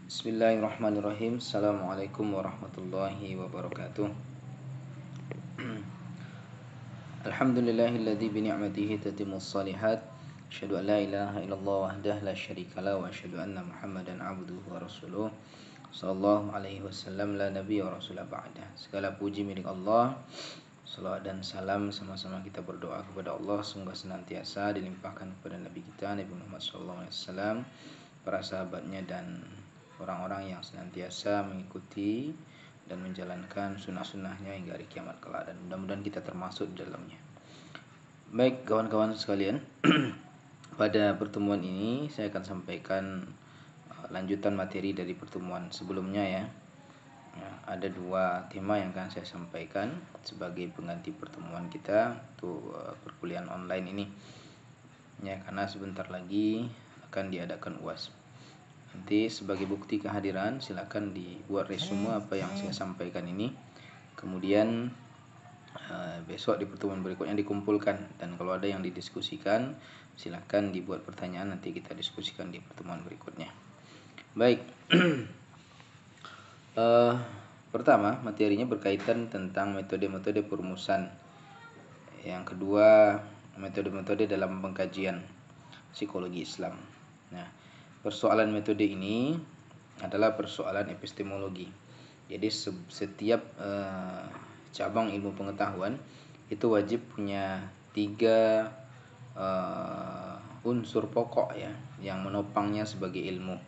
Bismillahirrahmanirrahim. Assalamualaikum warahmatullahi wabarakatuh. Alhamdulillahilladzi bi ni'matihi tatimmus shalihat. Asyhadu an la ilaha illallah wahdahu la syarikalah wa asyhadu anna Muhammadan abduhu wa rasuluh. Sallallahu alaihi wasallam la nabiyya wa rasul ba'da. Segala puji milik Allah. Salawat dan salam sama-sama kita berdoa kepada Allah semoga senantiasa dilimpahkan kepada Nabi kita Nabi Muhammad sallallahu alaihi wasallam, para sahabatnya dan orang-orang yang senantiasa mengikuti dan menjalankan sunnah-sunnahnya hingga hari kiamat kelak, dan mudah-mudahan kita termasuk di dalamnya. Baik kawan-kawan sekalian, pada pertemuan ini saya akan sampaikan lanjutan materi dari pertemuan sebelumnya ya. Ada dua tema yang akan saya sampaikan sebagai pengganti pertemuan kita untuk perkuliahan online ini ya, karena sebentar lagi akan diadakan UAS. Nanti sebagai bukti kehadiran silakan dibuat resume apa yang saya sampaikan ini. Kemudian besok di pertemuan berikutnya dikumpulkan, dan kalau ada yang didiskusikan silakan dibuat pertanyaan, nanti kita diskusikan di pertemuan berikutnya. Baik. Pertama, materinya berkaitan tentang metode-metode perumusan. Yang kedua, metode-metode dalam pengkajian psikologi Islam. Nah, persoalan metode ini adalah persoalan epistemologi. Jadi setiap cabang ilmu pengetahuan itu wajib punya 3 unsur pokok ya, yang menopangnya sebagai ilmu.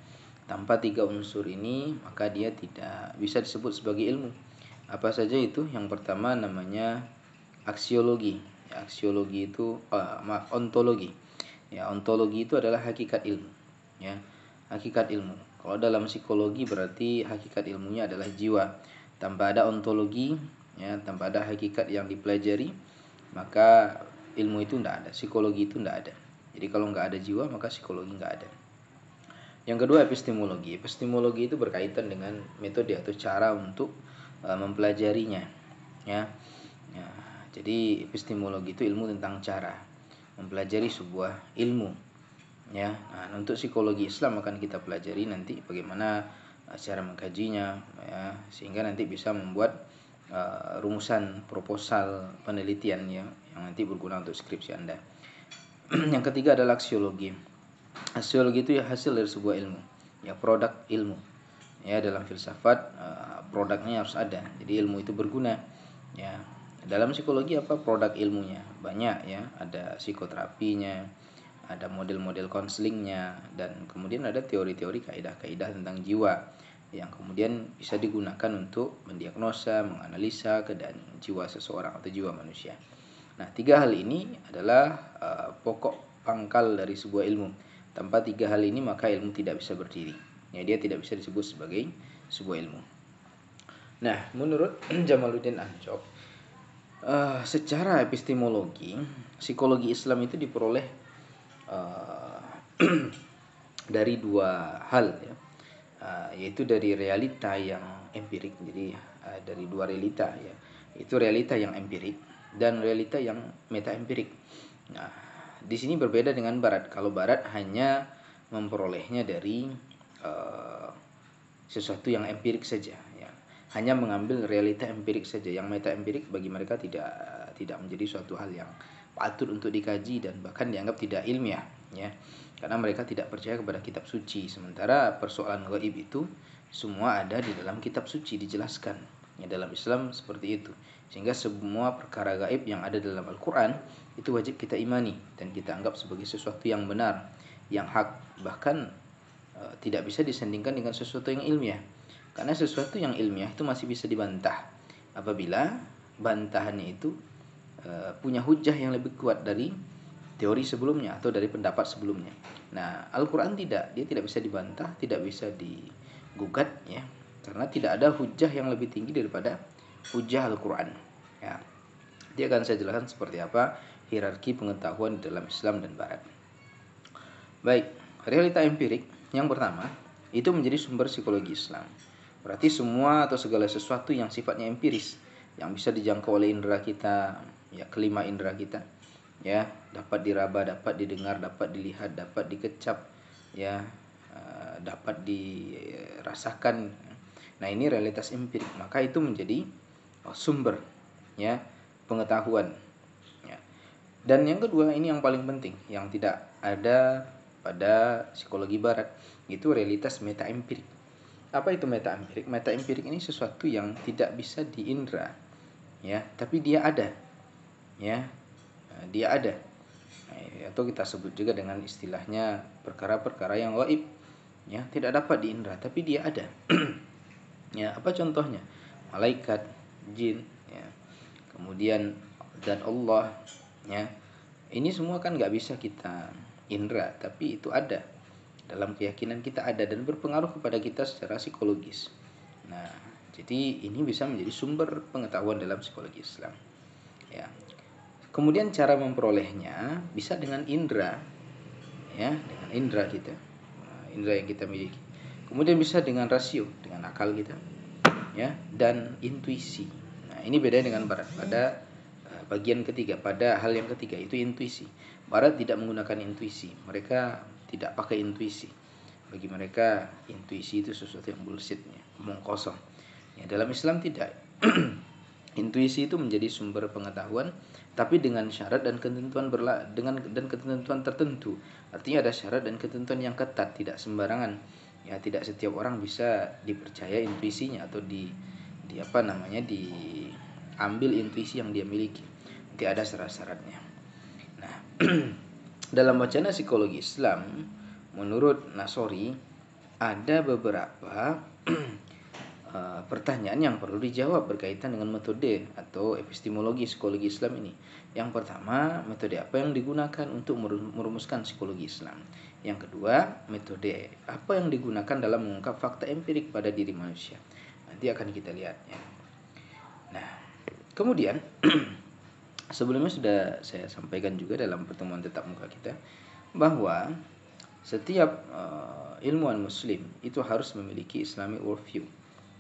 Tanpa 3 unsur ini maka dia tidak bisa disebut sebagai ilmu. Apa saja itu? Yang pertama namanya aksiologi. Ya, aksiologi itu ontologi. Ya, ontologi itu adalah hakikat ilmu. Ya, hakikat ilmu. Kalau dalam psikologi berarti hakikat ilmunya adalah jiwa. Tanpa ada ontologi, ya, tanpa ada hakikat yang dipelajari, maka ilmu itu tidak ada, psikologi itu tidak ada. Jadi kalau nggak ada jiwa maka psikologi nggak ada. Yang kedua epistemologi. Epistemologi itu berkaitan dengan metode atau cara untuk mempelajarinya. Ya. Ya. Jadi epistemologi itu ilmu tentang cara mempelajari sebuah ilmu. Ya. Nah, untuk psikologi Islam akan kita pelajari nanti bagaimana cara mengkajinya, ya, sehingga nanti bisa membuat rumusan proposal penelitian ya, yang nanti berguna untuk skripsi Anda. Yang ketiga adalah aksiologi. Aksiologi itu ya hasil dari sebuah ilmu, ya produk ilmu. Ya, dalam filsafat produknya harus ada. Jadi ilmu itu berguna. Ya, dalam psikologi apa produk ilmunya? Banyak ya, ada psikoterapinya, ada model-model konselingnya, dan kemudian ada teori-teori kaidah-kaidah tentang jiwa yang kemudian bisa digunakan untuk mendiagnosa, menganalisa keadaan jiwa seseorang atau jiwa manusia. Nah, 3 hal ini adalah pokok pangkal dari sebuah ilmu. Tanpa 3 hal ini maka ilmu tidak bisa berdiri. Ya, dia tidak bisa disebut sebagai sebuah ilmu. Nah, menurut Jamaluddin Ancok, secara epistemologi, psikologi Islam itu diperoleh dari 2 hal ya. Yaitu dari realita yang empirik. Jadi dari 2 realita ya. Itu realita yang empirik dan realita yang meta empirik. Nah, di sini berbeda dengan Barat. Kalau Barat hanya memperolehnya dari sesuatu yang empirik saja, ya. Hanya mengambil realita empirik saja. Yang meta empirik bagi mereka tidak menjadi suatu hal yang patut untuk dikaji dan bahkan dianggap tidak ilmiah, ya. Karena mereka tidak percaya kepada kitab suci. Sementara persoalan gaib itu semua ada di dalam kitab suci, dijelaskan. Ya, dalam Islam seperti itu. Sehingga semua perkara gaib yang ada dalam Al-Quran itu wajib kita imani dan kita anggap sebagai sesuatu yang benar, yang hak. Bahkan tidak bisa disandingkan dengan sesuatu yang ilmiah. Karena sesuatu yang ilmiah itu masih bisa dibantah apabila bantahannya itu punya hujah yang lebih kuat dari teori sebelumnya atau dari pendapat sebelumnya. Nah, Al-Quran tidak, dia tidak bisa dibantah, tidak bisa digugat ya, karena tidak ada hujah yang lebih tinggi daripada hujah Al-Quran ya. Dia akan saya jelaskan seperti apa hierarki pengetahuan di dalam Islam dan Barat. Baik, realita empirik yang pertama itu menjadi sumber psikologi Islam. Berarti semua atau segala sesuatu yang sifatnya empiris, yang bisa dijangkau oleh indera kita, ya, kelima indera kita, ya, dapat diraba, dapat didengar, dapat dilihat, dapat dikecap, ya, dapat dirasakan. Nah, ini realitas empirik, maka itu menjadi sumber ya pengetahuan ya. Dan yang kedua, ini yang paling penting, yang tidak ada pada psikologi barat, itu realitas meta empirik. Apa itu meta empirik? Meta empirik ini sesuatu yang tidak bisa diindra ya, tapi dia ada ya. Dia ada. Atau kita sebut juga dengan istilahnya perkara-perkara yang gaib ya, tidak dapat diindra tapi dia ada. Ya, apa contohnya? Malaikat, jin ya. Kemudian zat Allah ya. Ini semua kan nggak bisa kita indra, tapi itu ada. Dalam keyakinan kita ada dan berpengaruh kepada kita secara psikologis. Nah, jadi ini bisa menjadi sumber pengetahuan dalam psikologi Islam. Ya. Kemudian cara memperolehnya bisa dengan indera, ya, dengan indera kita, indera yang kita miliki. Kemudian bisa dengan rasio, dengan akal kita, ya, dan intuisi. Nah, ini beda dengan barat pada bagian ketiga, pada hal yang ketiga, itu intuisi. Barat tidak menggunakan intuisi, mereka tidak pakai intuisi. Bagi mereka intuisi itu sesuatu yang bullshitnya, omong kosong. Ya, dalam Islam tidak. Intuisi itu menjadi sumber pengetahuan, tapi dengan syarat dan ketentuan ketentuan tertentu. Artinya ada syarat dan ketentuan yang ketat, tidak sembarangan. Ya, tidak setiap orang bisa dipercaya intuisinya atau diambil intuisi yang dia miliki. Nanti ada syarat-syaratnya. Nah, dalam wacana psikologi Islam, menurut Nasori ada beberapa pertanyaan yang perlu dijawab berkaitan dengan metode atau epistemologi psikologi Islam ini. Yang pertama, metode apa yang digunakan untuk merumuskan psikologi Islam? Yang kedua, metode apa yang digunakan dalam mengungkap fakta empirik pada diri manusia? Nanti akan kita lihat ya. Nah, kemudian sebelumnya sudah saya sampaikan juga dalam pertemuan tatap muka kita bahwa setiap ilmuwan muslim itu harus memiliki Islamic worldview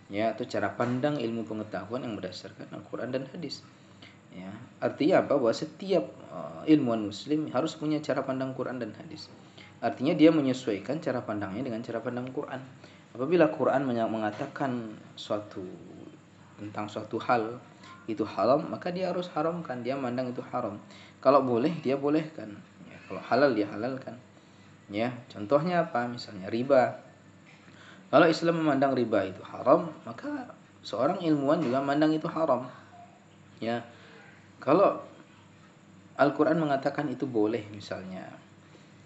ya, atau cara pandang ilmu pengetahuan yang berdasarkan Al-Quran dan hadis ya. Artinya apa? Bahwa setiap ilmuwan muslim harus punya cara pandang Quran dan hadis. Artinya dia menyesuaikan cara pandangnya dengan cara pandang Quran. Apabila Quran mengatakan tentang suatu hal itu haram, maka dia harus haramkan, dia mandang itu haram. Kalau boleh dia bolehkan ya, kalau halal dia halalkan ya. Contohnya apa? Misalnya riba. Kalau Islam memandang riba itu haram, maka seorang ilmuwan juga memandang itu haram. Ya. Kalau Al-Quran mengatakan itu boleh misalnya,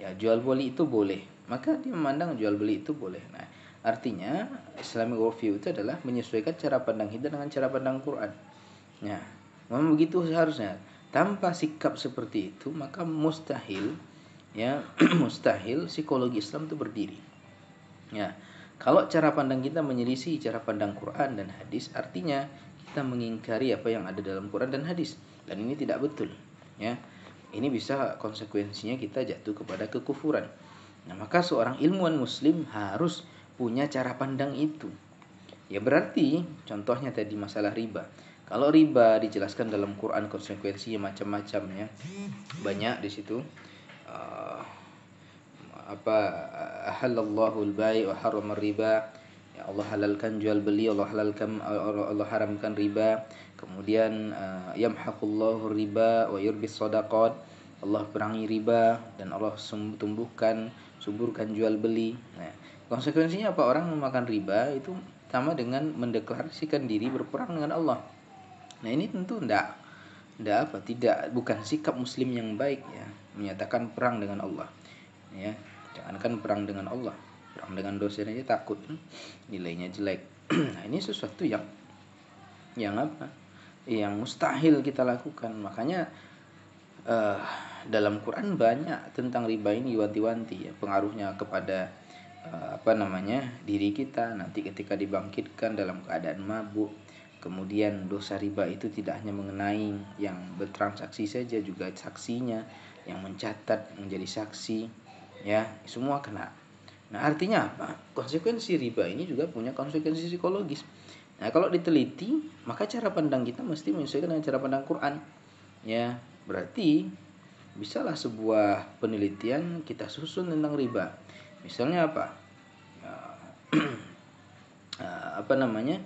ya jual beli itu boleh, maka dia memandang jual beli itu boleh. Nah, artinya Islamic worldview itu adalah menyesuaikan cara pandang kita dengan cara pandang Quran. Ya, memang begitu seharusnya. Tanpa sikap seperti itu, maka mustahil ya mustahil psikologi Islam itu berdiri. Ya. Kalau cara pandang kita menyelisih cara pandang Quran dan hadis, artinya kita mengingkari apa yang ada dalam Quran dan hadis, dan ini tidak betul ya. Ini bisa konsekuensinya kita jatuh kepada kekufuran. Nah, maka seorang ilmuwan muslim harus punya cara pandang itu. Ya, berarti contohnya tadi masalah riba. Kalau riba dijelaskan dalam Quran konsekuensinya macam-macam ya. Banyak di situ. Halallahu al-bai' wa harrama riba. Ya, Allah halalkan jual beli, Allah haramkan riba. Kemudian yamhaqullahu riba wa yurbis shadaqat. Allah perangi riba dan Allah suburkan jual beli. Nah, konsekuensinya apa? Orang memakan riba itu sama dengan mendeklarasikan diri berperang dengan Allah. Nah, ini tentu bukan sikap muslim yang baik ya, menyatakan perang dengan Allah. Ya, jangankan perang dengan Allah, perang dengan dosa aja takut, nilainya jelek. Nah, ini sesuatu yang apa? Yang mustahil kita lakukan. Makanya dalam Quran banyak tentang riba ini wanti-wanti ya, pengaruhnya kepada diri kita nanti ketika dibangkitkan dalam keadaan mabuk. Kemudian dosa riba itu tidak hanya mengenai yang bertransaksi saja, juga saksinya, yang mencatat menjadi saksi ya, semua kena. Nah, artinya apa? Konsekuensi riba ini juga punya konsekuensi psikologis. Nah, kalau diteliti, maka cara pandang kita mesti menyesuaikan dengan cara pandang Quran ya. Berarti bisalah sebuah penelitian kita susun tentang riba. Misalnya apa? apa namanya,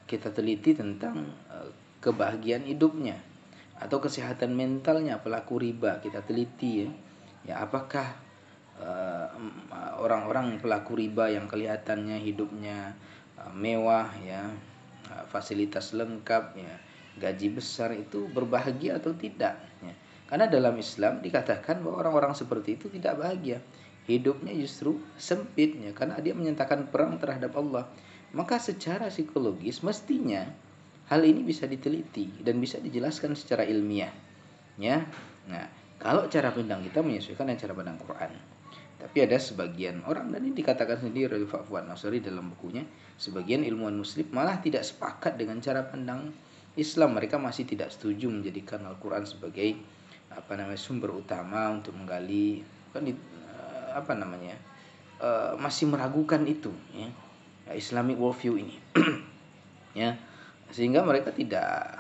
kita teliti tentang kebahagiaan hidupnya atau kesehatan mentalnya pelaku riba, kita teliti ya apakah orang-orang pelaku riba yang kelihatannya hidupnya mewah ya, fasilitas lengkap ya, gaji besar, itu berbahagia atau tidak ya. Karena dalam Islam dikatakan bahwa orang-orang seperti itu tidak bahagia, hidupnya justru sempit ya, karena dia menyatakan perang terhadap Allah. Maka secara psikologis mestinya hal ini bisa diteliti dan bisa dijelaskan secara ilmiah ya. Nah, kalau cara pandang kita menyesuaikan dengan cara pandang Quran. Tapi ada sebagian orang, dan ini dikatakan sendiri oleh Pak Fuad Nasri dalam bukunya, sebagian ilmuwan muslim malah tidak sepakat dengan cara pandang Islam. Mereka masih tidak setuju menjadikan Al-Quran sebagai sumber utama untuk menggali, masih meragukan itu ya, Islamic worldview ini ya, sehingga mereka tidak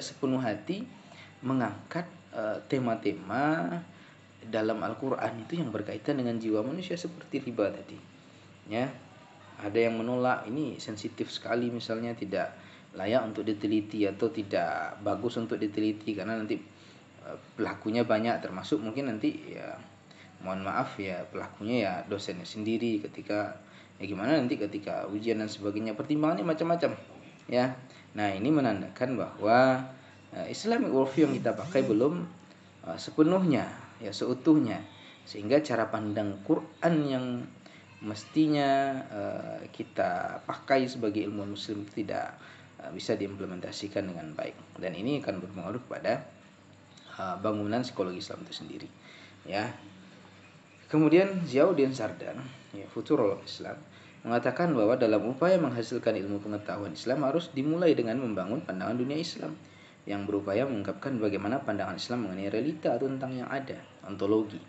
sepenuh hati mengangkat tema-tema dalam Al-Quran itu yang berkaitan dengan jiwa manusia seperti riba tadi ya. Ada yang menolak ini sensitif sekali, misalnya tidak layak untuk diteliti atau tidak bagus untuk diteliti karena nanti pelakunya banyak, termasuk mungkin nanti ya mohon maaf ya pelakunya ya dosennya sendiri ketika ya gimana nanti ketika ujian dan sebagainya, pertimbangannya macam-macam ya. Nah, ini menandakan bahwa Islamic worldview yang kita pakai belum sepenuhnya ya, seutuhnya, sehingga cara pandang Quran yang mestinya kita pakai sebagai ilmu muslim tidak bisa diimplementasikan dengan baik, dan ini akan berpengaruh pada bangunan psikologi Islam itu sendiri ya. Kemudian Ziauddin Sardan ya, futurolog Islam, mengatakan bahwa dalam upaya menghasilkan ilmu pengetahuan Islam harus dimulai dengan membangun pandangan dunia Islam yang berupaya mengungkapkan bagaimana pandangan Islam mengenai realita atau tentang yang ada, ontologi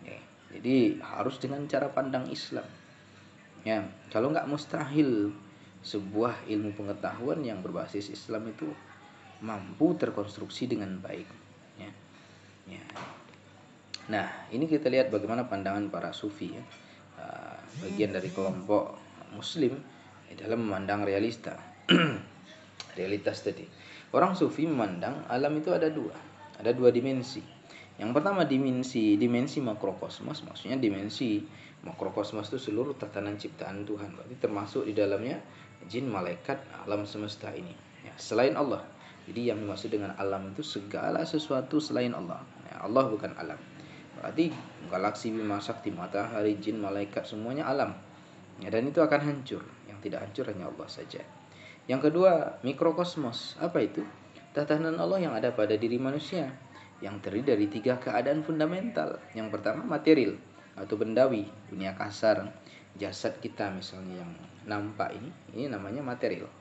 ya. Jadi harus dengan cara pandang Islam ya. Kalau nggak, mustahil sebuah ilmu pengetahuan yang berbasis Islam itu mampu terkonstruksi dengan baik ya. Ya. Nah, ini kita lihat bagaimana pandangan para sufi ya, bagian dari kelompok muslim dalam memandang realitas tadi. Orang sufi memandang alam itu ada dua dimensi. Yang pertama dimensi makrokosmos, maksudnya dimensi makrokosmos itu seluruh tatanan ciptaan Tuhan, berarti termasuk di dalamnya jin, malaikat, alam semesta ini ya, selain Allah. Jadi yang dimaksud dengan alam itu segala sesuatu selain Allah ya, Allah bukan alam. Berarti galaksi, bima sakti, matahari, jin, malaikat, semuanya alam ya, dan itu akan hancur. Yang tidak hancur hanya Allah saja. Yang kedua, mikrokosmos. Apa itu? Tatanan Allah yang ada pada diri manusia, yang terdiri dari 3 keadaan fundamental. Yang pertama material atau bendawi, dunia kasar, jasad kita misalnya yang nampak ini namanya material.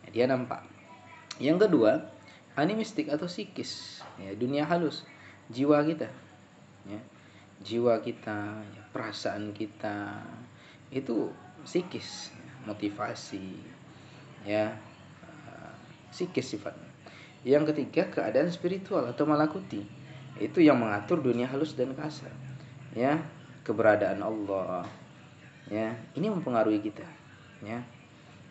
Dia nampak. Yang kedua, animistik atau psikis, ya, dunia halus, jiwa kita. Ya, jiwa kita, ya, perasaan kita itu psikis, motivasi ya, psikis sifatnya. Yang ketiga, keadaan spiritual atau malakuti, itu yang mengatur dunia halus dan kasar ya, keberadaan Allah ya, ini mempengaruhi kita ya.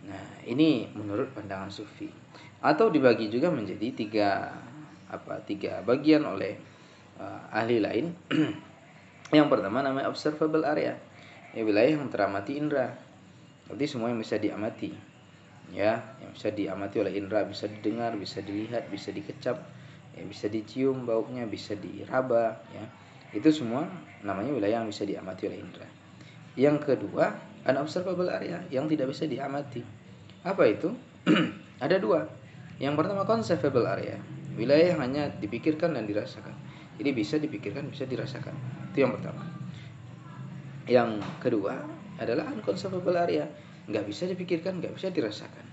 Nah, ini menurut pandangan sufi, atau dibagi juga menjadi tiga bagian oleh ahli lain. Yang pertama namanya observable area ya, wilayah yang teramati indera. Berarti semua yang bisa diamati ya, yang bisa diamati oleh indera, bisa didengar, bisa dilihat, bisa dikecap ya, bisa dicium baunya, bisa diraba ya, itu semua namanya wilayah yang bisa diamati oleh indera. Yang kedua, unobservable area, yang tidak bisa diamati. Apa itu? Ada 2. Yang pertama conceivable area, wilayah yang hanya dipikirkan dan dirasakan. Jadi bisa dipikirkan, bisa dirasakan. Itu yang pertama. Yang kedua adalah unconceivable area, nggak bisa dipikirkan, nggak bisa dirasakan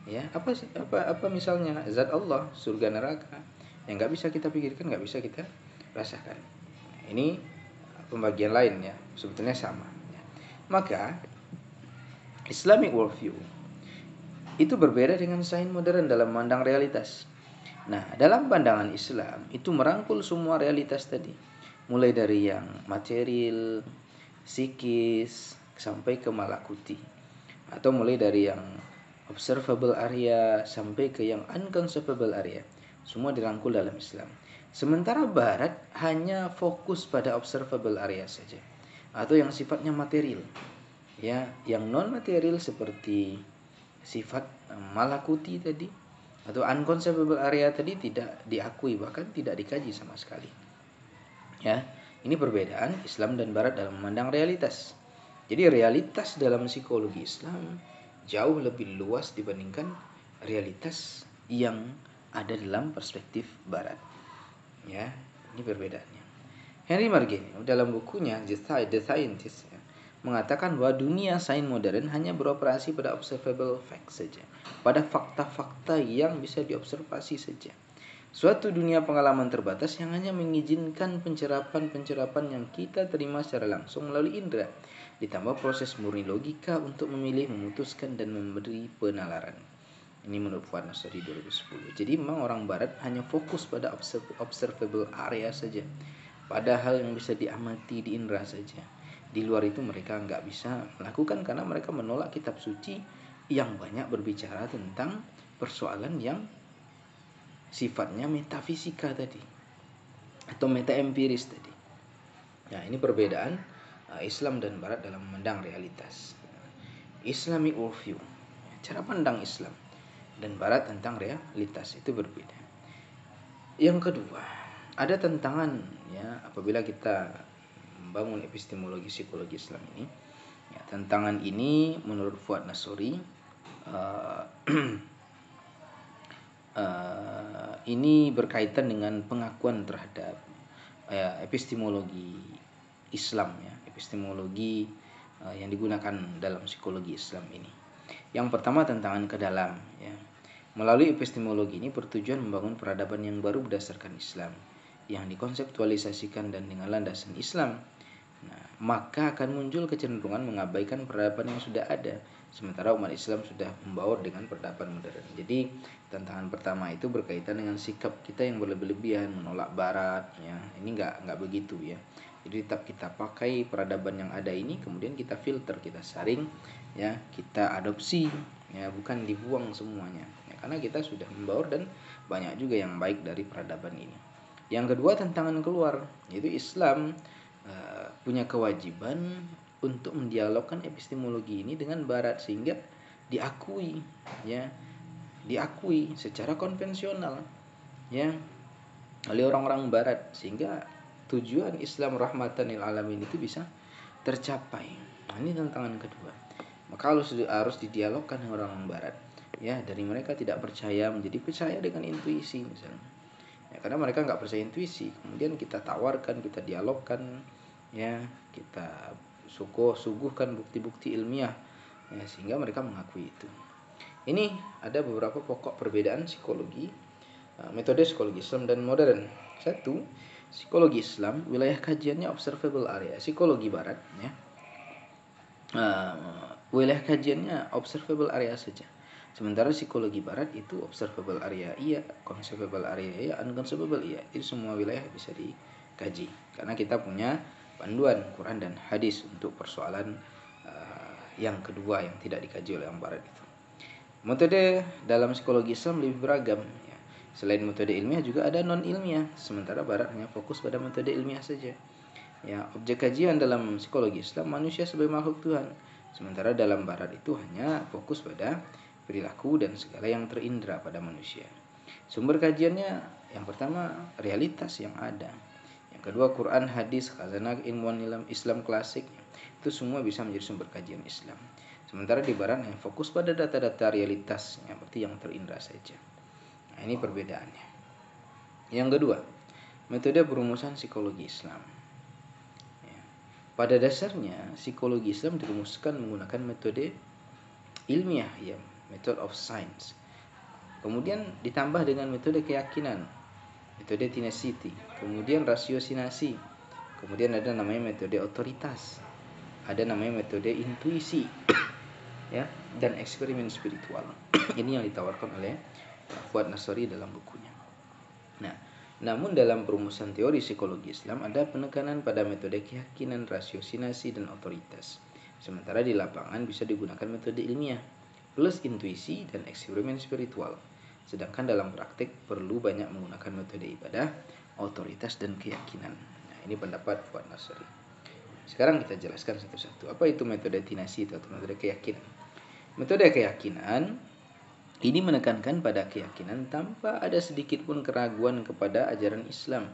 ya. Apa misalnya zat Allah, surga, neraka, yang nggak bisa kita pikirkan, nggak bisa kita rasakan. Ini pembagian lain ya, sebetulnya sama ya. Maka Islamic worldview itu berbeda dengan sains modern dalam memandang realitas. Nah, dalam pandangan Islam itu merangkul semua realitas tadi, mulai dari yang material, psikis, sampai ke malakuti. Atau mulai dari yang observable area sampai ke yang unconceivable area. Semua dirangkul dalam Islam. Sementara Barat hanya fokus pada observable area saja, atau yang sifatnya material. Ya, yang non material seperti sifat malakuti tadi atau unconceivable area tadi tidak diakui, bahkan tidak dikaji sama sekali. Ya, ini perbedaan Islam dan Barat dalam memandang realitas. Jadi realitas dalam psikologi Islam jauh lebih luas dibandingkan realitas yang ada dalam perspektif Barat. Ya, ini perbedaannya. Henry Margene dalam bukunya The Scientist ya, mengatakan bahwa dunia sains modern hanya beroperasi pada observable facts saja, pada fakta-fakta yang bisa diobservasi saja. Suatu dunia pengalaman terbatas yang hanya mengizinkan pencerapan-pencerapan yang kita terima secara langsung melalui indera, ditambah proses murni logika untuk memilih, memutuskan, dan memberi penalaran. Ini menurut Fuad Nassari 2010. Jadi memang orang Barat hanya fokus pada observable area saja, pada hal yang bisa diamati di indera saja. Di luar itu mereka nggak bisa melakukan karena mereka menolak kitab suci yang banyak berbicara tentang persoalan yang sifatnya metafisika tadi atau metaempiris tadi. Nah, ini perbedaan Islam dan Barat dalam memandang realitas. Islamic worldview, cara pandang Islam dan Barat tentang realitas itu berbeda. Yang kedua, ada tantangan ya apabila kita membangun epistemologi psikologi Islam ini. Ya, tantangan ini menurut Fuad Nassari ini berkaitan dengan pengakuan terhadap epistemologi Islam ya, epistemologi yang digunakan dalam psikologi Islam ini. Yang pertama, tantangan ke dalam ya. Melalui epistemologi ini bertujuan membangun peradaban yang baru berdasarkan Islam, yang dikonseptualisasikan dan dengan landasan Islam. Nah, maka akan muncul kecenderungan mengabaikan peradaban yang sudah ada, sementara umat Islam sudah membaur dengan peradaban modern. Jadi tantangan pertama itu berkaitan dengan sikap kita yang berlebihan menolak Barat ya. Ini nggak begitu ya. Jadi tetap kita pakai peradaban yang ada ini, kemudian kita filter, kita saring ya, kita adopsi ya, bukan dibuang semuanya ya, karena kita sudah membaur dan banyak juga yang baik dari peradaban ini. Yang kedua, tantangan keluar, yaitu Islam punya kewajiban untuk mendialogkan epistemologi ini dengan Barat sehingga diakui ya, diakui secara konvensional ya oleh orang-orang Barat, sehingga tujuan Islam rahmatan lil alamin itu bisa tercapai. Nah, ini tantangan kedua. Maka harus didialogkan dengan orang Barat ya, dari mereka tidak percaya menjadi percaya dengan intuisi misalnya ya, karena mereka nggak percaya intuisi, kemudian kita tawarkan, kita dialogkan ya, kita suguhkan bukti-bukti ilmiah ya, sehingga mereka mengakui itu. Ini ada beberapa pokok perbedaan psikologi, metode psikologi Islam dan modern. Satu, psikologi Islam wilayah kajiannya observable area. Psikologi Barat ya, wilayah kajiannya observable area saja. Sementara psikologi Barat itu observable area iya, conceivable area iya, unconceivable iya. Itu semua wilayah bisa dikaji karena kita punya panduan Quran dan hadis untuk persoalan yang kedua yang tidak dikaji oleh yang Barat itu. Metode dalam psikologi Islam lebih beragam ya. Selain metode ilmiah juga ada non ilmiah, sementara Barat hanya fokus pada metode ilmiah saja. Ya, objek kajian dalam psikologi Islam manusia sebagai makhluk Tuhan, sementara dalam Barat itu hanya fokus pada perilaku dan segala yang terindra pada manusia. Sumber kajiannya yang pertama realitas yang ada, yang kedua Quran, hadis, khazanah ilmuwan Islam klasik, itu semua bisa menjadi sumber kajian Islam. Sementara di Barat yang fokus pada data-data realitas, yang berarti yang terindra saja. Nah, ini perbedaannya. Yang kedua, metode perumusan psikologi Islam. Ya. Pada dasarnya, psikologi Islam dirumuskan menggunakan metode ilmiah, ya, method of science. Kemudian ditambah dengan metode keyakinan, metode tenacity, kemudian ratiosinasi, kemudian ada namanya metode otoritas, ada namanya metode intuisi. Ya, dan eksperimen spiritual. Ini yang ditawarkan oleh Fuad Nassari dalam bukunya. Nah, Namun dalam perumusan teori psikologi Islam ada penekanan pada metode keyakinan, rasiosinasi, dan otoritas. Sementara di lapangan bisa digunakan metode ilmiah, plus intuisi dan eksperimen spiritual. Sedangkan dalam praktik perlu banyak menggunakan metode ibadah, otoritas, dan keyakinan. Nah, ini pendapat Fuad Nasri. Sekarang kita jelaskan satu-satu. Apa itu metode tinasi atau metode keyakinan? Metode keyakinan ini menekankan pada keyakinan tanpa ada sedikit pun keraguan kepada ajaran Islam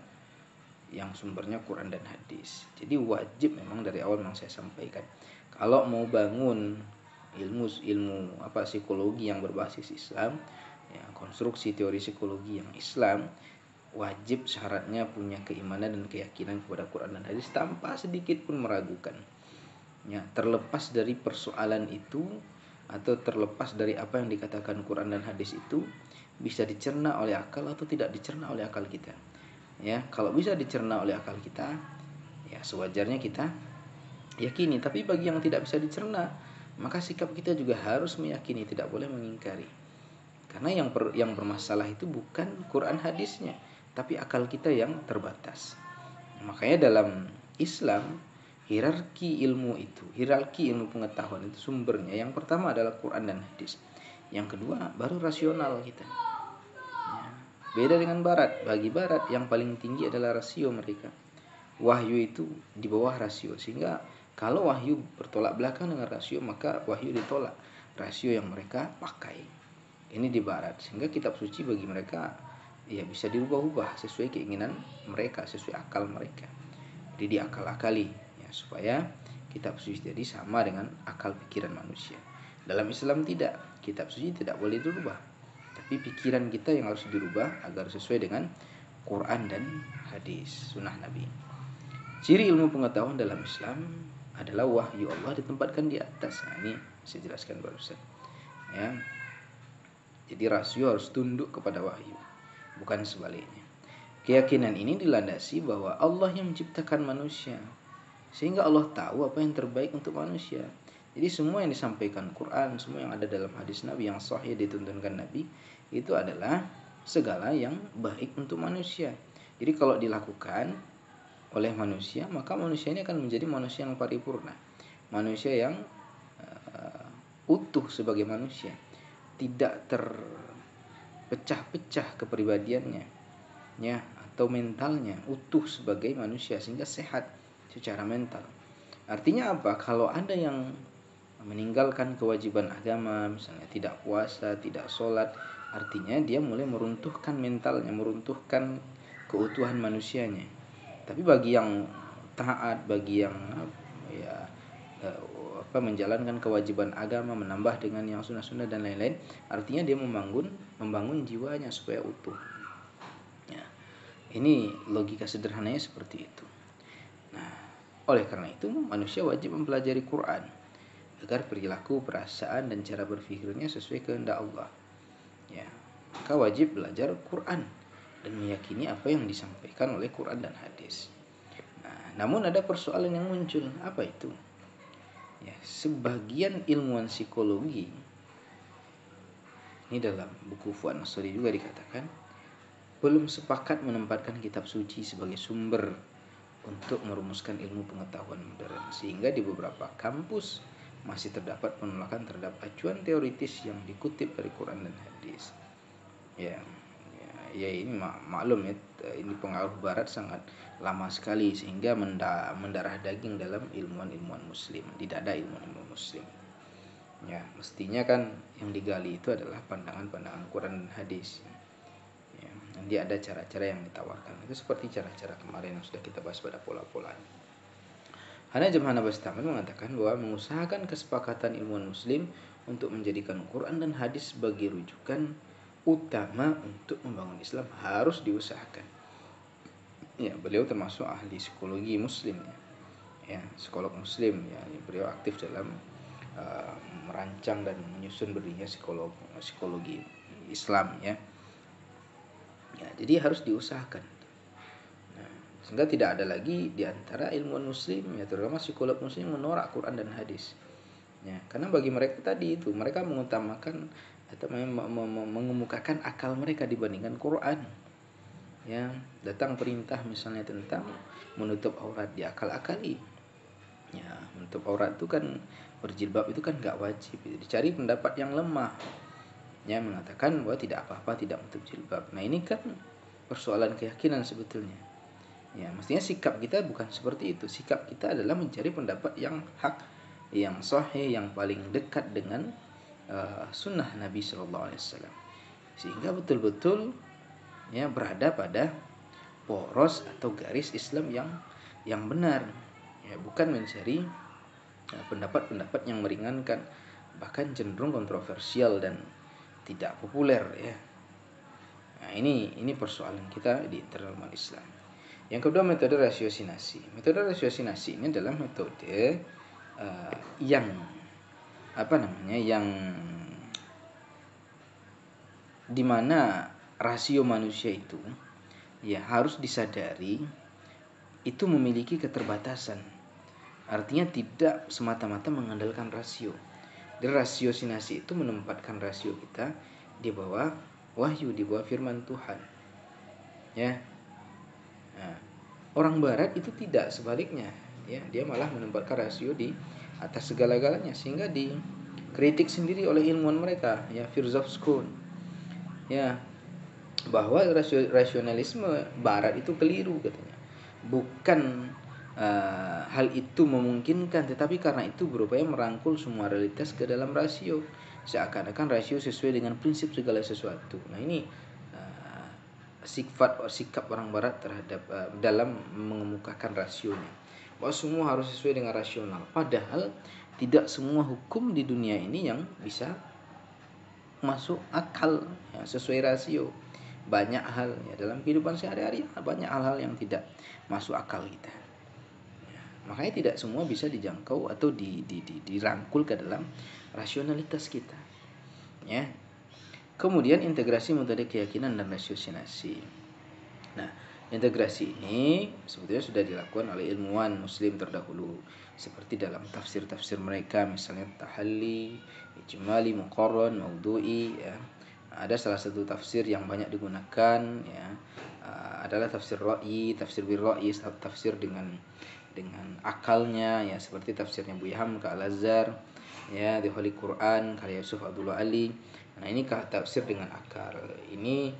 yang sumbernya Quran dan hadis. Jadi wajib memang dari awal memang saya sampaikan. Kalau mau bangun ilmu psikologi yang berbasis Islam, ya, konstruksi teori psikologi yang Islam, wajib syaratnya punya keimanan dan keyakinan kepada Quran dan hadis tanpa sedikit pun meragukan. Ya, terlepas dari persoalan itu atau terlepas dari apa yang dikatakan Quran dan hadis itu bisa dicerna oleh akal atau tidak dicerna oleh akal kita. Ya, kalau bisa dicerna oleh akal kita, ya sewajarnya kita yakini. Tapi bagi yang tidak bisa dicerna, maka sikap kita juga harus meyakini, tidak boleh mengingkari. Karena yang bermasalah itu bukan Quran hadisnya, tapi akal kita yang terbatas. Makanya dalam Islam, hierarki ilmu pengetahuan itu sumbernya yang pertama adalah Quran dan hadis. Yang kedua baru rasional kita. Ya, beda dengan Barat. Bagi Barat yang paling tinggi adalah rasio mereka. Wahyu itu di bawah rasio, sehingga kalau wahyu bertolak belakang dengan rasio, maka wahyu ditolak. Rasio yang mereka pakai. Ini di Barat, sehingga kitab suci bagi mereka ya bisa dirubah-ubah sesuai keinginan mereka, sesuai akal mereka. Jadi diakal-akali ya, supaya kitab suci jadi sama dengan akal pikiran manusia. Dalam Islam tidak, kitab suci tidak boleh dirubah, tapi pikiran kita yang harus dirubah agar sesuai dengan Quran dan hadis, sunnah Nabi. Ciri ilmu pengetahuan dalam Islam adalah wahyu Allah ditempatkan di atas. Nah, ini saya jelaskan barusan. Ya, jadi rasio harus tunduk kepada wahyu, bukan sebaliknya. Keyakinan ini dilandasi bahwa Allah yang menciptakan manusia, sehingga Allah tahu apa yang terbaik untuk manusia. Jadi semua yang disampaikan Quran, semua yang ada dalam hadis Nabi yang sahih dituntunkan Nabi, itu adalah segala yang baik untuk manusia. Jadi kalau dilakukan oleh manusia, maka manusia ini akan menjadi manusia yang paripurna, manusia yang utuh sebagai manusia, tidak terpecah-pecah kepribadiannya, ya, atau mentalnya, utuh sebagai manusia sehingga sehat secara mental. Artinya apa? Kalau ada yang meninggalkan kewajiban agama, misalnya tidak puasa, tidak sholat, artinya dia mulai meruntuhkan mentalnya, meruntuhkan keutuhan manusianya. Tapi bagi yang taat, bagi yang ya menjalankan kewajiban agama, menambah dengan yang sunnah-sunnah dan lain-lain, artinya dia membangun jiwanya supaya utuh. Ya, ini logika sederhananya seperti itu. Nah, oleh karena itu manusia wajib mempelajari Quran agar perilaku, perasaan, dan cara berpikirnya sesuai kehendak Allah. Ya, maka wajib belajar Quran dan meyakini apa yang disampaikan oleh Quran dan hadis. Nah, namun ada persoalan yang muncul. Apa itu? Ya, sebagian ilmuwan psikologi, ini dalam buku Fuad Nasri juga dikatakan, belum sepakat menempatkan kitab suci sebagai sumber untuk merumuskan ilmu pengetahuan modern, sehingga di beberapa kampus masih terdapat penolakan terhadap acuan teoritis yang dikutip dari Quran dan hadis. Ya ini maklum ya, ini pengaruh Barat sangat lama sekali sehingga mendarah daging dalam ilmuwan Muslim, tidak ada ilmuwan Muslim. Ya, mestinya kan yang digali itu adalah pandangan-pandangan Quran dan hadis. Ya, nanti ada cara-cara yang ditawarkan. Itu seperti cara-cara kemarin yang sudah kita bahas pada pola-pola. Hana Jamhana Bastaman mengatakan bahwa mengusahakan kesepakatan ilmuwan Muslim untuk menjadikan Quran dan hadis sebagai rujukan utama untuk membangun Islam harus diusahakan. Ya, beliau termasuk ahli psikologi Muslim, ya, psikolog Muslim, ya, beliau aktif dalam merancang dan menyusun berdirinya psikologi Islam, ya. Ya, jadi harus diusahakan. Nah, sehingga tidak ada lagi di antara ilmuwan Muslim, ya, terutama psikolog Muslim menolak Quran dan hadis. Ya, karena bagi mereka tadi itu mereka mengutamakan atau mengemukakan akal mereka dibandingkan Quran. Ya, datang perintah misalnya tentang menutup aurat, diakal-akali. Ya, menutup aurat itu kan, berjilbab itu kan nggak wajib. Dicari pendapat yang lemah, ya, mengatakan bahwa tidak apa-apa tidak menutup jilbab. Nah ini kan persoalan keyakinan sebetulnya. Ya, mestinya sikap kita bukan seperti itu. Sikap kita adalah mencari pendapat yang hak, yang sahih, yang paling dekat dengan sunnah Nabi Shallallahu Alaihi Wasallam, sehingga betul-betul ya berada pada poros atau garis Islam yang benar. Ya, bukan mencari pendapat-pendapat yang meringankan, bahkan cenderung kontroversial dan tidak populer ya. Nah, ini persoalan kita di internal umat Islam. Yang kedua, metode rasiosinasi. Metode rasiosinasi ini adalah metode yang yang dimana rasio manusia itu ya harus disadari itu memiliki keterbatasan. Artinya tidak semata-mata mengandalkan rasio. Jadi rasiosinasi itu menempatkan rasio kita di bawah wahyu, di bawah firman Tuhan. Ya. Nah, orang barat itu tidak, sebaliknya. Ya, dia malah menempatkan rasio di atas segala-galanya, sehingga dikritik sendiri oleh ilmuwan mereka, ya, Firzovskun. Ya, bahwa rasionalisme barat itu keliru katanya. Bukan hal itu memungkinkan, tetapi karena itu berupaya merangkul semua realitas ke dalam rasio, seakan-akan rasio sesuai dengan prinsip segala sesuatu. Nah ini sikap orang barat terhadap dalam mengemukakan rasionya, bahwa semua harus sesuai dengan rasional, padahal tidak semua hukum di dunia ini yang bisa masuk akal ya, sesuai rasio. Banyak hal ya dalam kehidupan sehari-hari, banyak hal-hal yang tidak masuk akal kita. Makanya tidak semua bisa dijangkau atau dirangkul ke dalam rasionalitas kita. Ya. Kemudian integrasi metode keyakinan dan rasiosinasi. Nah, integrasi ini sebetulnya sudah dilakukan oleh ilmuwan muslim terdahulu, seperti dalam tafsir-tafsir mereka, misalnya tahalli, ijmali, muqarran, maudhu'i ya. Ada salah satu tafsir yang banyak digunakan ya, adalah tafsir ra'yi, tafsir bil ra'yi, tafsir dengan akalnya ya, seperti tafsirnya Buya Hamka Al-Azhar ya, di Holy Quran karya Yusuf Abdullah Ali. Nah, ini tafsir dengan akal. Ini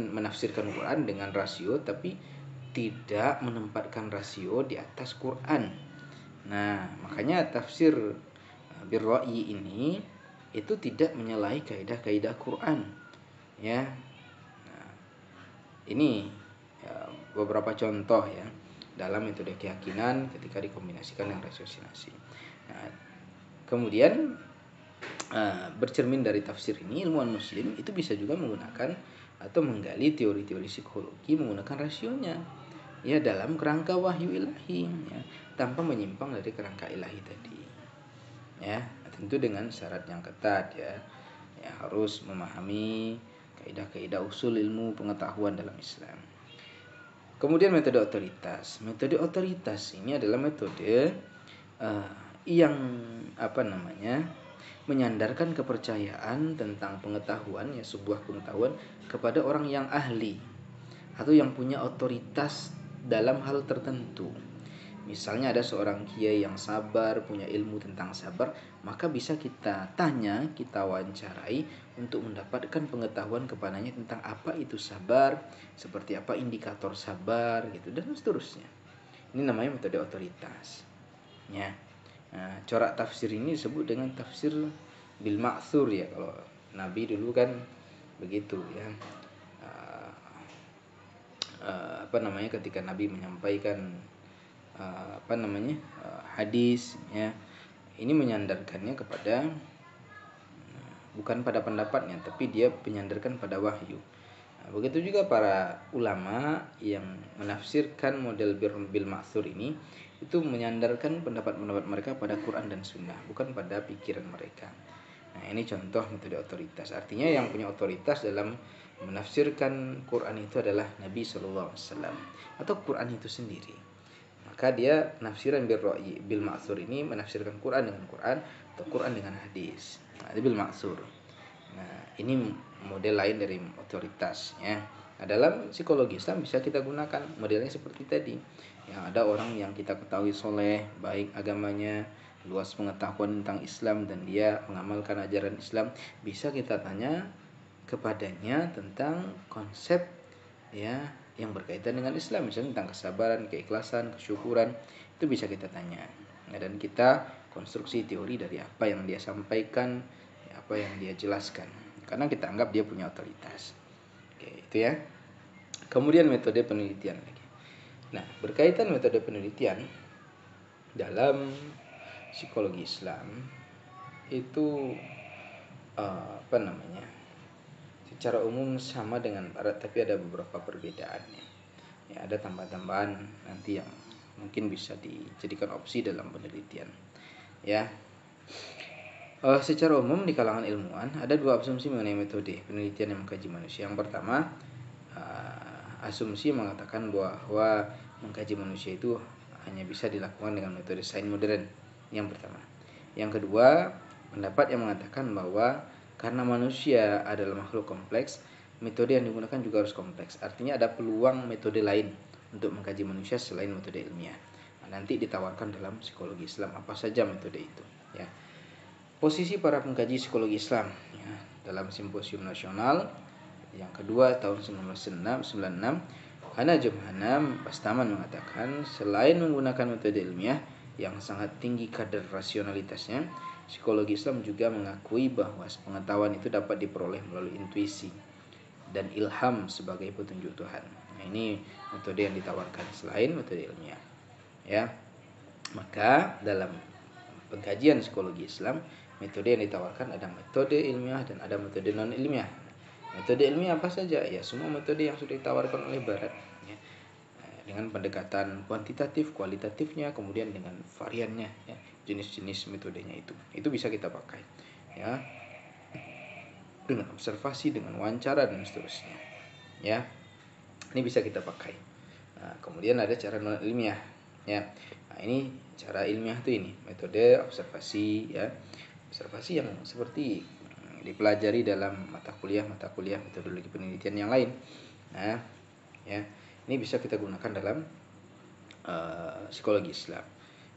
menafsirkan Quran dengan rasio, tapi tidak menempatkan rasio di atas Quran. Nah, makanya tafsir bil ra'yi ini itu tidak menyalahi kaidah-kaidah Quran ya. Nah, ini ya, beberapa contoh ya dalam metode keyakinan ketika dikombinasikan dengan rasiosinasi. Nah, kemudian bercermin dari tafsir ini, ilmuwan muslim itu bisa juga menggunakan atau menggali teori-teori psikologi menggunakan rasionya ya, dalam kerangka wahyu ilahi ya, tanpa menyimpang dari kerangka ilahi tadi ya, tentu dengan syarat yang ketat ya, harus memahami kaidah-kaidah usul ilmu pengetahuan dalam Islam. Kemudian metode otoritas. Metode otoritas ini adalah metode yang menyandarkan kepercayaan tentang pengetahuan ya, sebuah pengetahuan kepada orang yang ahli atau yang punya otoritas dalam hal tertentu. Misalnya ada seorang kiai yang sabar, punya ilmu tentang sabar, maka bisa kita tanya, kita wawancarai untuk mendapatkan pengetahuan kepadanya tentang apa itu sabar, seperti apa indikator sabar gitu, dan seterusnya. Ini namanya metode otoritas. Ya. Nah, corak tafsir ini disebut dengan tafsir bil ma'thur ya. Kalau Nabi dulu kan begitu ya. Ketika Nabi menyampaikan hadis ya, ini menyandarkannya kepada bukan pada pendapatnya, tapi dia menyandarkan pada wahyu. Nah, begitu juga para ulama yang menafsirkan model bil ma'thur ini, itu menyandarkan pendapat-pendapat mereka pada Quran dan Sunnah, bukan pada pikiran mereka. Nah, ini contoh metode otoritas. Artinya yang punya otoritas dalam menafsirkan Quran itu adalah Nabi SAW atau Quran itu sendiri. Maka dia penafsiran bil ma'thur ini menafsirkan Quran dengan Quran atau Quran dengan hadis. Nah, itu bil ma'thur. Nah, ini model lain dari otoritas ya. Nah, dalam psikologi Islam bisa kita gunakan modelnya seperti tadi. Yang ada orang yang kita ketahui soleh, baik agamanya, luas pengetahuan tentang Islam dan dia mengamalkan ajaran Islam, bisa kita tanya kepadanya tentang konsep ya yang berkaitan dengan Islam, misalnya tentang kesabaran, keikhlasan, kesyukuran, itu bisa kita tanya. Nah, dan kita konstruksi teori dari apa yang dia sampaikan, apa yang dia jelaskan, karena kita anggap dia punya otoritas. Oke, itu ya. Kemudian metode penelitian lagi. Nah, berkaitan metode penelitian dalam psikologi Islam itu apa namanya? Secara umum sama dengan barat, tapi ada beberapa perbedaannya. Ya, ada tambahan-tambahan nanti yang mungkin bisa dijadikan opsi dalam penelitian. Ya. Secara umum di kalangan ilmuwan ada dua asumsi mengenai metode penelitian yang mengkaji manusia. Yang pertama, asumsi mengatakan bahwa mengkaji manusia itu hanya bisa dilakukan dengan metode sains modern. Yang pertama. Yang kedua, pendapat yang mengatakan bahwa karena manusia adalah makhluk kompleks, metode yang digunakan juga harus kompleks. Artinya ada peluang metode lain untuk mengkaji manusia selain metode ilmiah. Nah, nanti ditawarkan dalam psikologi Islam apa saja metode itu. Ya. Posisi para pengkaji psikologi Islam ya, dalam simposium nasional yang kedua tahun 1996, Hana Jumhanam Bastaman mengatakan selain menggunakan metode ilmiah yang sangat tinggi kadar rasionalitasnya, psikologi Islam juga mengakui bahwa pengetahuan itu dapat diperoleh melalui intuisi dan ilham sebagai petunjuk Tuhan. Nah, ini metode yang ditawarkan selain metode ilmiah. Ya. Maka dalam pengkajian psikologi Islam, metode yang ditawarkan ada metode ilmiah dan ada metode non ilmiah. Metode ilmiah apa saja? Ya, semua metode yang sudah ditawarkan oleh Barat ya. Dengan pendekatan kuantitatif, kualitatifnya, kemudian dengan variannya ya, jenis-jenis metodenya itu bisa kita pakai ya, dengan observasi, dengan wawancara dan seterusnya ya. Ini bisa kita pakai. Nah, kemudian ada cara non ilmiah ya. Nah, ini cara ilmiah tuh ini metode observasi ya, observasi yang seperti dipelajari dalam mata kuliah metodologi penelitian yang lain. Nah, ya, ini bisa kita gunakan dalam psikologi Islam.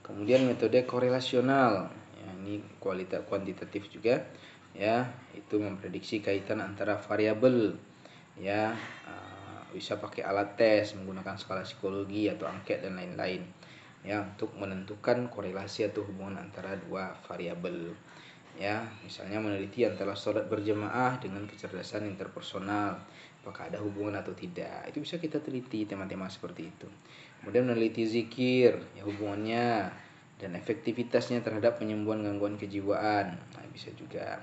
Kemudian metode korelasional, ya, ini kuantitatif juga, ya, itu memprediksi kaitan antara variabel, ya, bisa pakai alat tes menggunakan skala psikologi atau angket dan lain-lain, ya, untuk menentukan korelasi atau hubungan antara dua variabel. Ya, misalnya meneliti antara sholat berjamaah dengan kecerdasan interpersonal, apakah ada hubungan atau tidak. Itu bisa kita teliti tema-tema seperti itu. Kemudian meneliti zikir, ya, hubungannya dan efektivitasnya terhadap penyembuhan gangguan kejiwaan. Nah, bisa juga.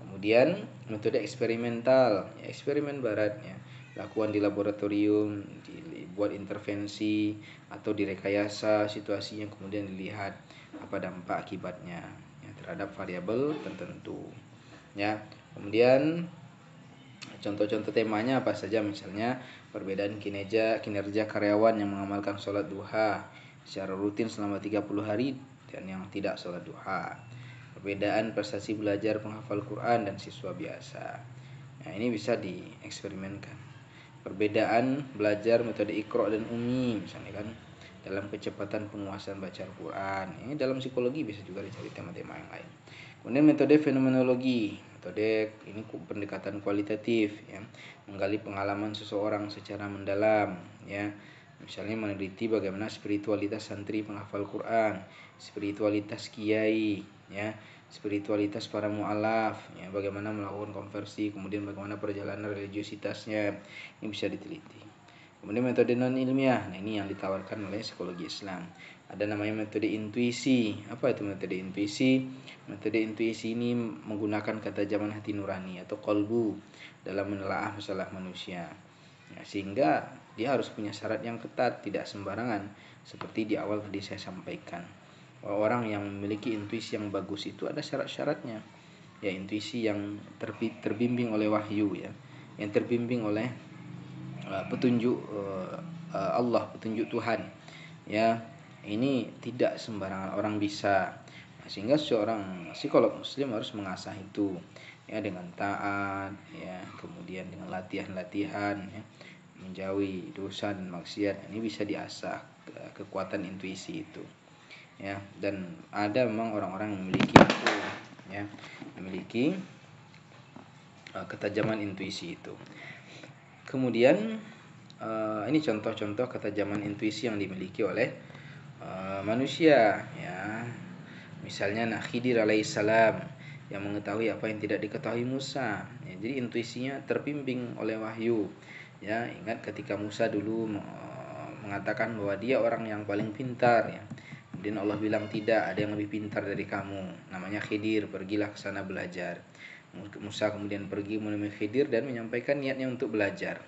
Kemudian metode eksperimental, ya, eksperimen Barat ya, lakukan di laboratorium, dibuat intervensi atau direkayasa situasinya, kemudian dilihat apa dampak akibatnya terhadap variabel tertentu ya. Kemudian contoh-contoh temanya apa saja, misalnya perbedaan kinerja karyawan yang mengamalkan sholat duha secara rutin selama 30 hari dan yang tidak sholat duha, perbedaan prestasi belajar penghafal Quran dan siswa biasa. Nah, ini bisa dieksperimenkan. Perbedaan belajar metode Iqra dan Umi misalnya kan, dalam kecepatan penguasaan baca Al-Quran. Ini dalam psikologi bisa juga dicari tema-tema yang lain. Kemudian metode fenomenologi, metode ini pendekatan kualitatif ya, menggali pengalaman seseorang secara mendalam ya. Misalnya meneliti bagaimana spiritualitas santri penghafal Quran, spiritualitas kiai ya, spiritualitas para mualaf ya, bagaimana melakukan konversi, kemudian bagaimana perjalanan religiositasnya, ini bisa diteliti. Kemudian metode non ilmiah, nah ini yang ditawarkan oleh psikologi Islam. Ada namanya metode intuisi. Apa itu metode intuisi? Metode intuisi ini menggunakan ketajaman hati nurani atau kolbu dalam menelaah masalah manusia. Ya, sehingga dia harus punya syarat yang ketat, tidak sembarangan. Seperti di awal tadi saya sampaikan, orang yang memiliki intuisi yang bagus itu ada syarat-syaratnya. Ya, intuisi yang terbimbing oleh wahyu ya, yang terbimbing oleh petunjuk Allah, petunjuk Tuhan ya. Ini tidak sembarangan orang bisa. Nah, sehingga seorang psikolog muslim harus mengasah itu ya, dengan taat ya, kemudian dengan latihan-latihan ya, menjauhi dosa dan maksiat. Ini bisa diasah kekuatan intuisi itu, ya. Dan ada memang orang-orang yang memiliki itu, ya, memiliki ketajaman intuisi itu. Kemudian ini contoh-contoh ketajaman intuisi yang dimiliki oleh manusia, ya. Misalnya Khidir alaihissalam yang mengetahui apa yang tidak diketahui Musa. Ya, jadi intuisinya terbimbing oleh wahyu. Ya, ingat ketika Musa dulu mengatakan bahwa dia orang yang paling pintar, ya. Kemudian Allah bilang tidak, ada yang lebih pintar dari kamu. Namanya Khidir, pergilah ke sana belajar. Musa kemudian pergi menemui Khidir dan menyampaikan niatnya untuk belajar.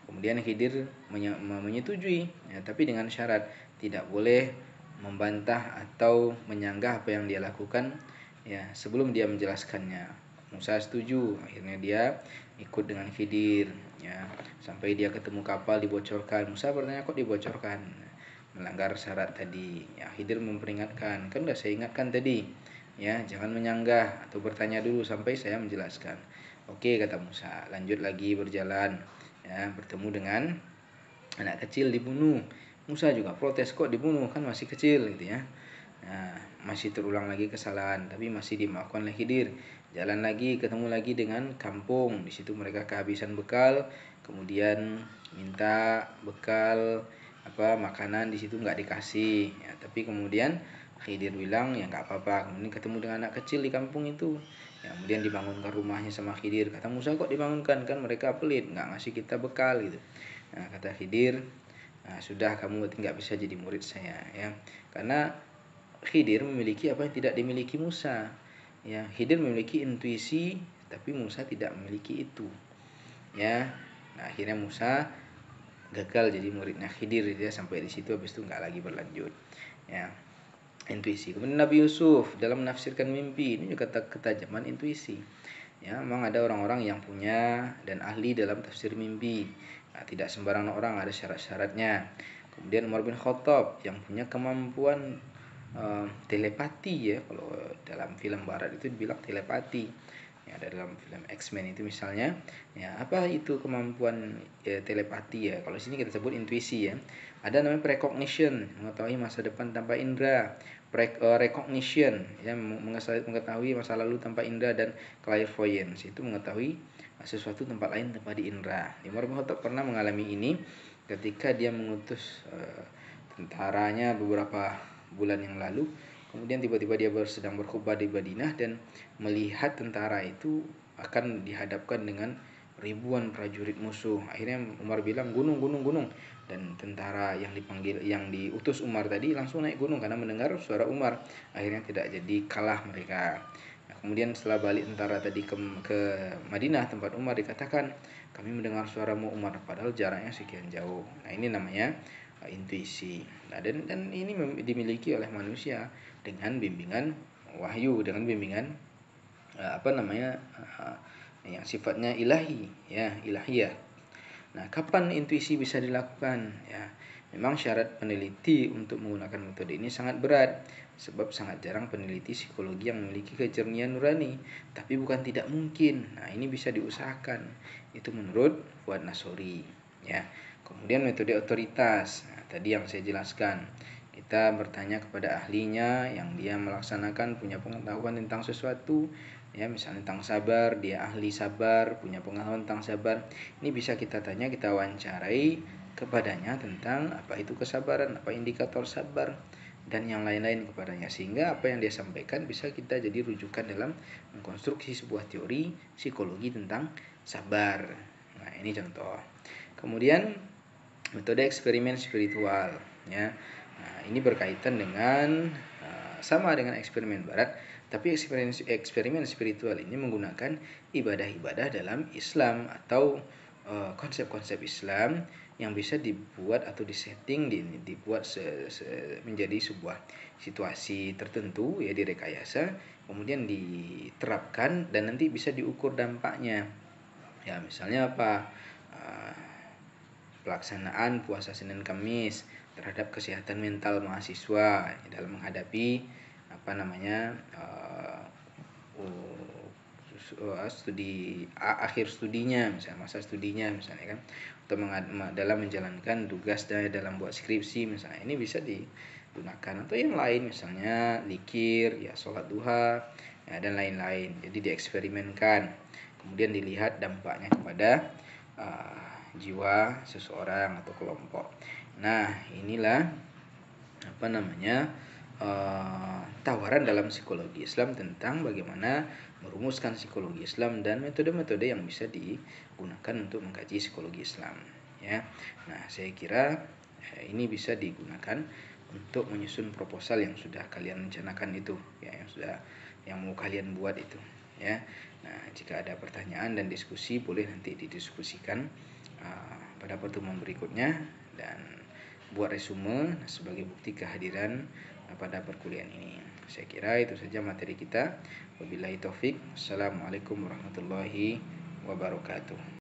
Kemudian Khidir menyetujui, ya, tapi dengan syarat tidak boleh membantah atau menyanggah apa yang dia lakukan, ya, sebelum dia menjelaskannya. Musa setuju, akhirnya dia ikut dengan Khidir, ya, sampai dia ketemu kapal dibocorkan. Musa bertanya, kok dibocorkan? Melanggar syarat tadi. Ya, Khidir memperingatkan, kan udah saya ingatkan tadi, ya, jangan menyanggah atau bertanya dulu sampai saya menjelaskan. Oke, kata Musa, lanjut lagi berjalan, ya, bertemu dengan anak kecil dibunuh. Musa juga protes, kok dibunuh, kan masih kecil gitu, ya. Nah, masih terulang lagi kesalahan, tapi masih dimaafkan oleh Khidir. Jalan lagi, ketemu lagi dengan kampung. Di situ mereka kehabisan bekal, kemudian minta bekal makanan, di situ nggak dikasih, ya. Tapi kemudian Khidir bilang ya nggak apa-apa. Kemudian ketemu dengan anak kecil di kampung itu, ya, kemudian dibangunkan rumahnya sama Khidir. Kata Musa, kok dibangunkan, kan mereka pelit, nggak ngasih kita bekal gitu. Nah, kata Khidir, nah, sudah, kamu berarti nggak bisa jadi murid saya, ya, karena Khidir memiliki apa yang tidak dimiliki Musa, ya. Khidir memiliki intuisi, tapi Musa tidak memiliki itu, ya. Nah, akhirnya Musa gagal jadi muridnya Khidir, dia sampai di situ, habis itu nggak lagi berlanjut, ya, intuisi. Kemudian Nabi Yusuf dalam menafsirkan mimpi, ini juga ketajaman intuisi, ya. Memang ada orang-orang yang punya dan ahli dalam tafsir mimpi. Nah, tidak sembarangan orang, ada syarat-syaratnya. Kemudian Umar bin Khattab yang punya kemampuan telepati, ya. Kalau dalam film barat itu dibilang telepati, ya. Ada dalam film X-Men itu misalnya, ya, apa itu kemampuan telepati, ya. Kalau sini kita sebut intuisi, ya. Ada namanya precognition, mengetahui masa depan tanpa indera. Recognition, ya, mengetahui masa lalu tanpa indera, dan clairvoyance itu mengetahui sesuatu tempat lain tanpa diindera. Umar bin Khattab pernah mengalami ini ketika dia mengutus tentaranya beberapa bulan yang lalu. Kemudian tiba-tiba dia sedang berkhutbah di Madinah dan melihat tentara itu akan dihadapkan dengan ribuan prajurit musuh. Akhirnya Umar bilang, gunung, gunung, gunung. Dan tentara yang diutus Umar tadi langsung naik gunung karena mendengar suara Umar. Akhirnya tidak jadi, kalah mereka. Nah, kemudian setelah balik tentara tadi ke Madinah tempat Umar, dikatakan, kami mendengar suaramu Umar, padahal jaraknya sekian jauh. Nah, ini namanya intuisi. Nah, dan ini dimiliki oleh manusia dengan bimbingan wahyu, dengan bimbingan yang sifatnya ilahi, ya, ilahiyah. Nah, kapan intuisi bisa dilakukan, ya? Memang syarat peneliti untuk menggunakan metode ini sangat berat, sebab sangat jarang peneliti psikologi yang memiliki kejernihan nurani, tapi bukan tidak mungkin. Nah, ini bisa diusahakan. Itu menurut Fuad Nasori, ya. Kemudian metode otoritas. Nah, tadi yang saya jelaskan. Kita bertanya kepada ahlinya yang dia melaksanakan, punya pengetahuan tentang sesuatu, ya, misalnya tentang sabar, dia ahli sabar, punya pengetahuan tentang sabar. Ini bisa kita tanya, kita wawancarai kepadanya tentang apa itu kesabaran, apa indikator sabar, dan yang lain-lain kepadanya, sehingga apa yang dia sampaikan bisa kita jadi rujukan dalam mengkonstruksi sebuah teori psikologi tentang sabar. Nah, ini contoh. Kemudian metode eksperimen spiritual, ya. Nah, ini berkaitan dengan sama dengan eksperimen barat, tapi eksperimen spiritual ini menggunakan ibadah-ibadah dalam Islam atau konsep-konsep Islam yang bisa dibuat atau disetting, dibuat menjadi sebuah situasi tertentu, ya, direkayasa, kemudian diterapkan dan nanti bisa diukur dampaknya. Ya, misalnya apa? Pelaksanaan puasa Senin Kamis terhadap kesehatan mental mahasiswa dalam menghadapi akhir studinya, misalnya masa studinya misalnya kan, atau dalam menjalankan tugas dalam buat skripsi misalnya, ini bisa digunakan. Atau yang lain misalnya zikir, ya sholat duha, ya, dan lain-lain. Jadi dieksperimenkan, kemudian dilihat dampaknya kepada jiwa seseorang atau kelompok. Nah, inilah tawaran dalam psikologi Islam tentang bagaimana merumuskan psikologi Islam dan metode-metode yang bisa digunakan untuk mengkaji psikologi Islam, ya. Nah, saya kira ini bisa digunakan untuk menyusun proposal yang sudah kalian rencanakan itu, ya, yang mau kalian buat itu, ya. Nah, jika ada pertanyaan dan diskusi, boleh nanti didiskusikan pada pertemuan berikutnya, dan buat resume sebagai bukti kehadiran pada perkuliahan ini. Saya kira itu saja materi kita. Wabillahi taufik. Assalamualaikum warahmatullahi wabarakatuh.